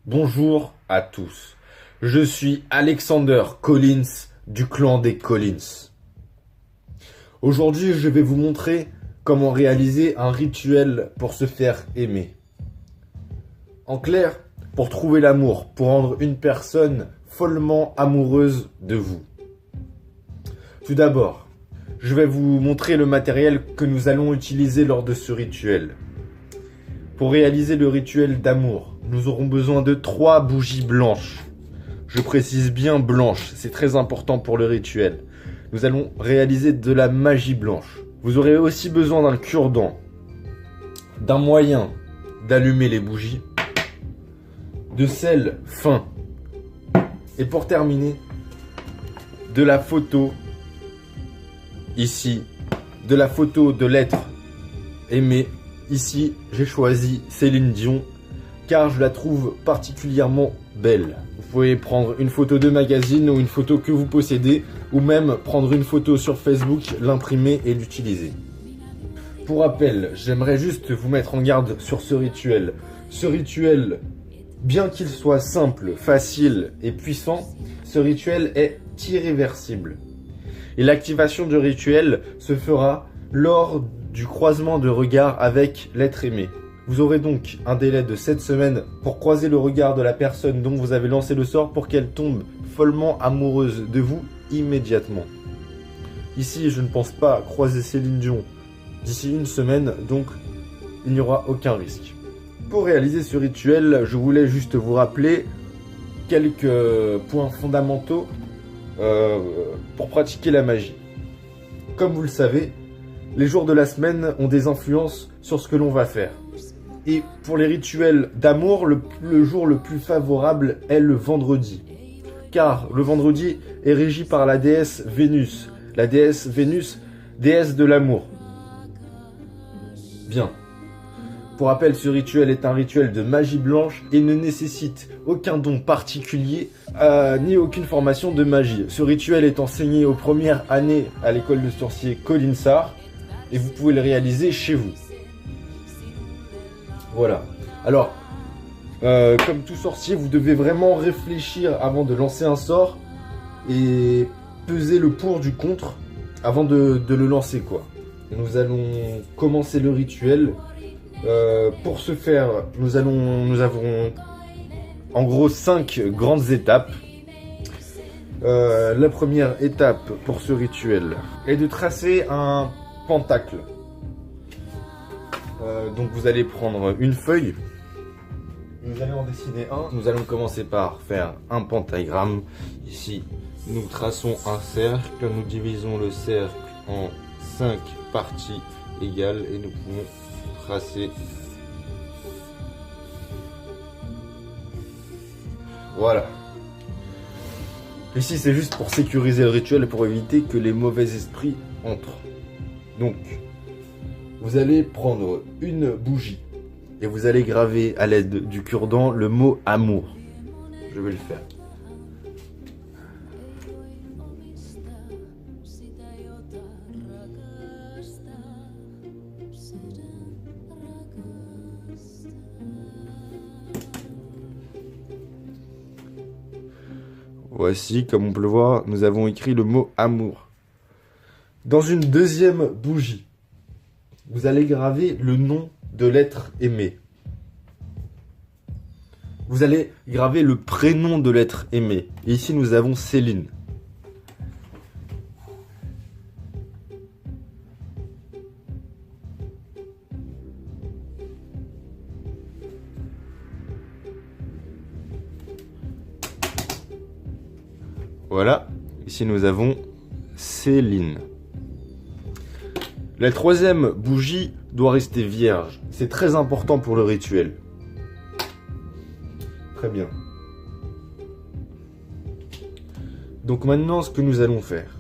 Bonjour à tous, je suis Alexander Collins du clan des Collins. Aujourd'hui, je vais vous montrer comment réaliser un rituel pour se faire aimer. En clair, pour trouver l'amour, pour rendre une personne follement amoureuse de vous. Tout d'abord, je vais vous montrer le matériel que nous allons utiliser lors de ce rituel. Pour réaliser le rituel d'amour, nous aurons besoin de 3 bougies blanches. Je précise bien blanches, c'est très important pour le rituel. Nous allons réaliser de la magie blanche. Vous aurez aussi besoin d'un cure-dent, d'un moyen d'allumer les bougies, de sel fin, et pour terminer, de la photo, ici, de la photo de l'être aimé. Ici, j'ai choisi Céline Dion, car je la trouve particulièrement belle. Vous pouvez prendre une photo de magazine ou une photo que vous possédez, ou même prendre une photo sur Facebook, l'imprimer et l'utiliser. Pour rappel, j'aimerais juste vous mettre en garde sur ce rituel. Ce rituel, bien qu'il soit simple, facile et puissant, ce rituel est irréversible. Et l'activation du rituel se fera lors du croisement de regard avec l'être aimé. Vous aurez donc un délai de 7 semaines pour croiser le regard de la personne dont vous avez lancé le sort pour qu'elle tombe follement amoureuse de vous immédiatement. Ici, je ne pense pas croiser Céline Dion d'ici une semaine, donc il n'y aura aucun risque. Pour réaliser ce rituel, je voulais juste vous rappeler quelques points fondamentaux pour pratiquer la magie. Comme vous le savez, les jours de la semaine ont des influences sur ce que l'on va faire. Et pour les rituels d'amour, le jour le plus favorable est le vendredi. Car le vendredi est régi par la déesse Vénus. La déesse Vénus, déesse de l'amour. Bien. Pour rappel, ce rituel est un rituel de magie blanche et ne nécessite aucun don particulier ni aucune formation de magie. Ce rituel est enseigné aux premières années à l'école de sorcier Colinsar et vous pouvez le réaliser chez vous. Voilà. Alors, comme tout sorcier, vous devez vraiment réfléchir avant de lancer un sort et peser le pour du contre avant de le lancer, quoi. Nous allons commencer le rituel. Pour ce faire, nous avons en gros 5 grandes étapes. La première étape pour ce rituel est de tracer un pentacle. Donc vous allez prendre une feuille, vous allez en dessiner un. Nous allons commencer par faire un pentagramme. Ici, nous traçons un cercle, nous divisons le cercle en 5 parties égales et nous pouvons tracer. Voilà. Ici, c'est juste pour sécuriser le rituel et pour éviter que les mauvais esprits entrent. Donc, vous allez prendre une bougie et vous allez graver à l'aide du cure-dent le mot amour. Je vais le faire. Voici, comme on peut le voir, nous avons écrit le mot amour. Dans une deuxième bougie, vous allez graver le nom de l'être aimé. Vous allez graver le prénom de l'être aimé. Et ici, nous avons Céline. Voilà. Ici, nous avons Céline. La troisième bougie doit rester vierge. C'est très important pour le rituel. Très bien. Donc maintenant, ce que nous allons faire,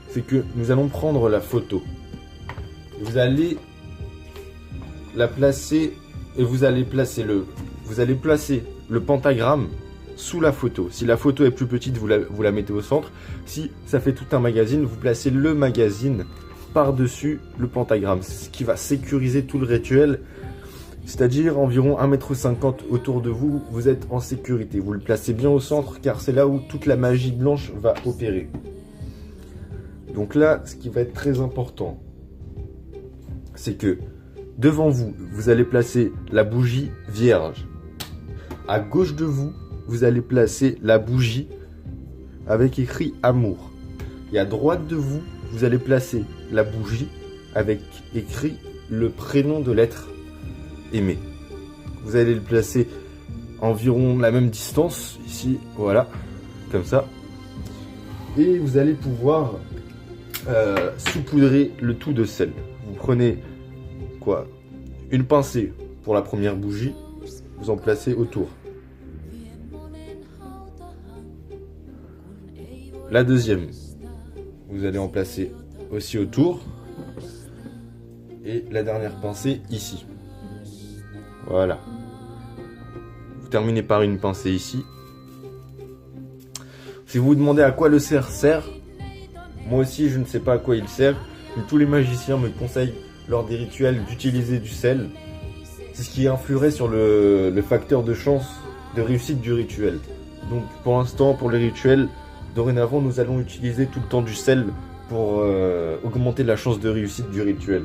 c'est que nous allons prendre la photo. Vous allez la placer et vous allez placer le pentagramme sous la photo. Si la photo est plus petite, vous la mettez au centre. Si ça fait tout un magazine, vous placez le magazine par-dessus le pentagramme. C'est ce qui va sécuriser tout le rituel C'est-à-dire environ 1,50 m autour de vous, vous êtes en sécurité. Vous le placez bien au centre car c'est là où toute la magie blanche va opérer. Donc là, ce qui va être très important, c'est que devant vous, vous allez placer la bougie vierge. À gauche de vous, vous allez placer la bougie avec écrit amour. Et à droite de vous, vous allez placer la bougie avec écrit le prénom de l'être aimé. Vous allez le placer environ la même distance, ici, voilà, comme ça. Et vous allez pouvoir saupoudrer le tout de sel. Vous prenez quoi? Une pincée pour la première bougie, vous en placez autour. La deuxième, vous allez en placer aussi autour. Et la dernière pincée ici. Voilà. Vous terminez par une pincée ici. Si vous vous demandez à quoi le cerf sert, moi aussi je ne sais pas à quoi il sert, mais tous les magiciens me conseillent lors des rituels d'utiliser du sel. C'est ce qui influerait sur le facteur de chance de réussite du rituel. Donc pour l'instant, pour les rituels, dorénavant nous allons utiliser tout le temps du sel pour augmenter la chance de réussite du rituel.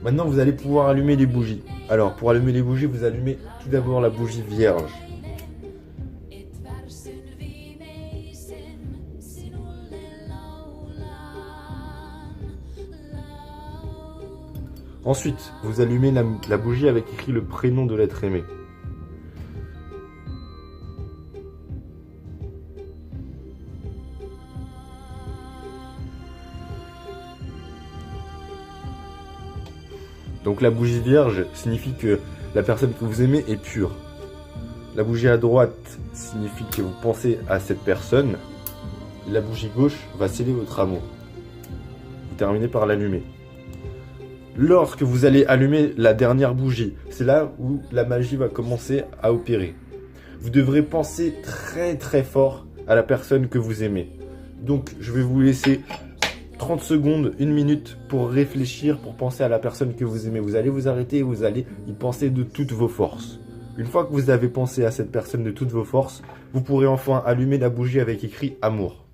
Maintenant, vous allez pouvoir allumer les bougies. Alors, pour allumer les bougies, vous allumez tout d'abord la bougie vierge. Ensuite, vous allumez la bougie avec écrit le prénom de l'être aimé. Donc la bougie vierge signifie que la personne que vous aimez est pure. La bougie à droite signifie que vous pensez à cette personne. La bougie gauche va sceller votre amour. Vous terminez par l'allumer. Lorsque vous allez allumer la dernière bougie, c'est là où la magie va commencer à opérer. Vous devrez penser très très fort à la personne que vous aimez. Donc je vais vous laisser 30 secondes, 1 minute pour réfléchir, pour penser à la personne que vous aimez. Vous allez vous arrêter et vous allez y penser de toutes vos forces. Une fois que vous avez pensé à cette personne de toutes vos forces, vous pourrez enfin allumer la bougie avec écrit amour.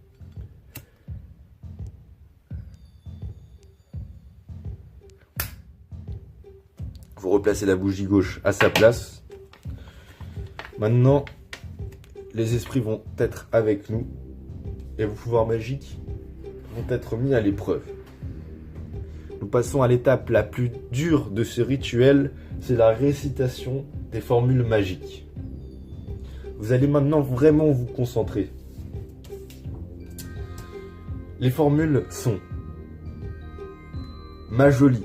Vous replacez la bougie gauche à sa place. Maintenant, les esprits vont être avec nous et vos pouvoirs magiques vont être mis à l'épreuve. Nous passons à l'étape la plus dure de ce rituel, c'est la récitation des formules magiques. Vous allez maintenant vraiment vous concentrer. Les formules sont: ma jolie,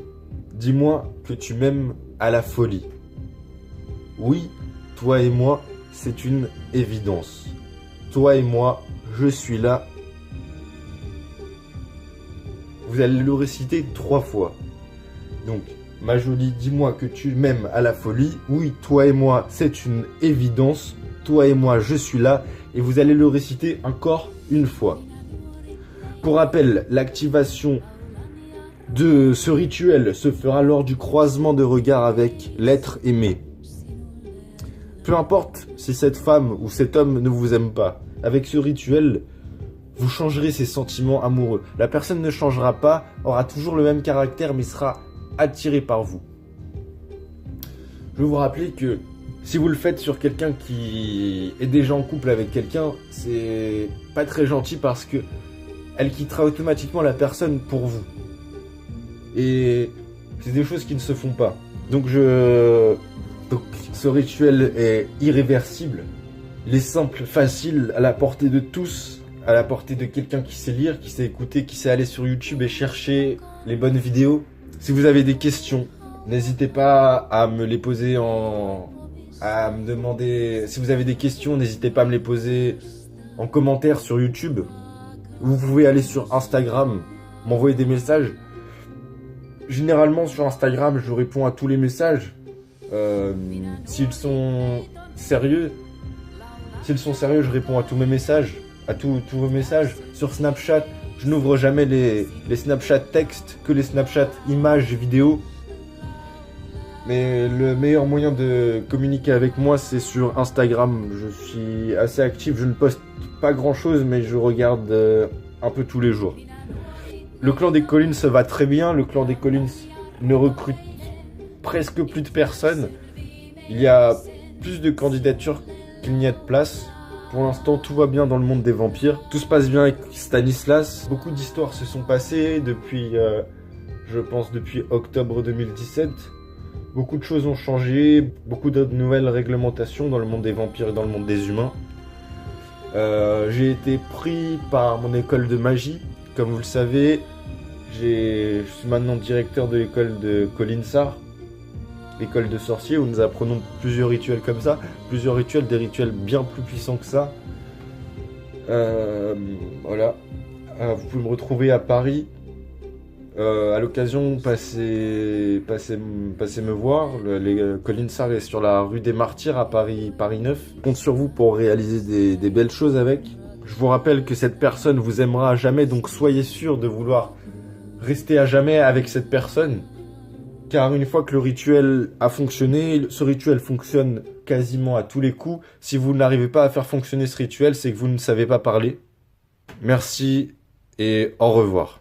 dis-moi que tu m'aimes à la folie. Oui, toi et moi, c'est une évidence. Toi et moi, je suis là. Vous allez le réciter 3 fois. Donc, ma jolie, dis-moi que tu m'aimes à la folie. Oui, toi et moi, c'est une évidence. Toi et moi, je suis là. Et vous allez le réciter encore une fois. Pour rappel, l'activation de ce rituel se fera lors du croisement de regard avec l'être aimé. Peu importe si cette femme ou cet homme ne vous aime pas, avec ce rituel, vous changerez ses sentiments amoureux. La personne ne changera pas, aura toujours le même caractère, mais sera attirée par vous. Je vais vous rappeler que si vous le faites sur quelqu'un qui est déjà en couple avec quelqu'un, c'est pas très gentil parce que elle quittera automatiquement la personne pour vous. Et c'est des choses qui ne se font pas. Donc ce rituel est irréversible. Il est simple, facile, à la portée de tous, à la portée de quelqu'un qui sait lire, qui sait écouter, qui sait aller sur YouTube et chercher les bonnes vidéos. Si vous avez des questions, n'hésitez pas à me les poser à me demander. Si vous avez des questions, n'hésitez pas à me les poser en commentaire sur YouTube. Vous pouvez aller sur Instagram, m'envoyer des messages. Généralement sur Instagram, je réponds à tous les messages. S'ils sont sérieux, je réponds à tous mes messages, à tous vos messages. Sur Snapchat, je n'ouvre jamais les Snapchat textes, que les Snapchat images et vidéos. Mais le meilleur moyen de communiquer avec moi, c'est sur Instagram. Je suis assez actif, je ne poste pas grand chose, mais je regarde un peu tous les jours. Le clan des Collins se va très bien. Le clan des Collins ne recrute presque plus de personnes. Il y a plus de candidatures qu'il n'y a de place. Pour l'instant, tout va bien dans le monde des vampires. Tout se passe bien avec Stanislas. Beaucoup d'histoires se sont passées depuis, je pense, depuis octobre 2017. Beaucoup de choses ont changé, beaucoup de nouvelles réglementations dans le monde des vampires et dans le monde des humains. J'ai été pris par mon école de magie. Comme vous le savez, je suis maintenant directeur de l'école de Kolinsar, l'école de sorciers, où nous apprenons plusieurs rituels comme ça. Plusieurs rituels, des rituels bien plus puissants que ça. Voilà. Vous pouvez me retrouver à Paris. À l'occasion, passez me voir. Kolinsar est sur la rue des Martyrs à Paris 9. Je compte sur vous pour réaliser des belles choses avec. Je vous rappelle que cette personne vous aimera à jamais, donc soyez sûr de vouloir rester à jamais avec cette personne. Car une fois que le rituel a fonctionné, ce rituel fonctionne quasiment à tous les coups. Si vous n'arrivez pas à faire fonctionner ce rituel, c'est que vous ne savez pas parler. Merci et au revoir.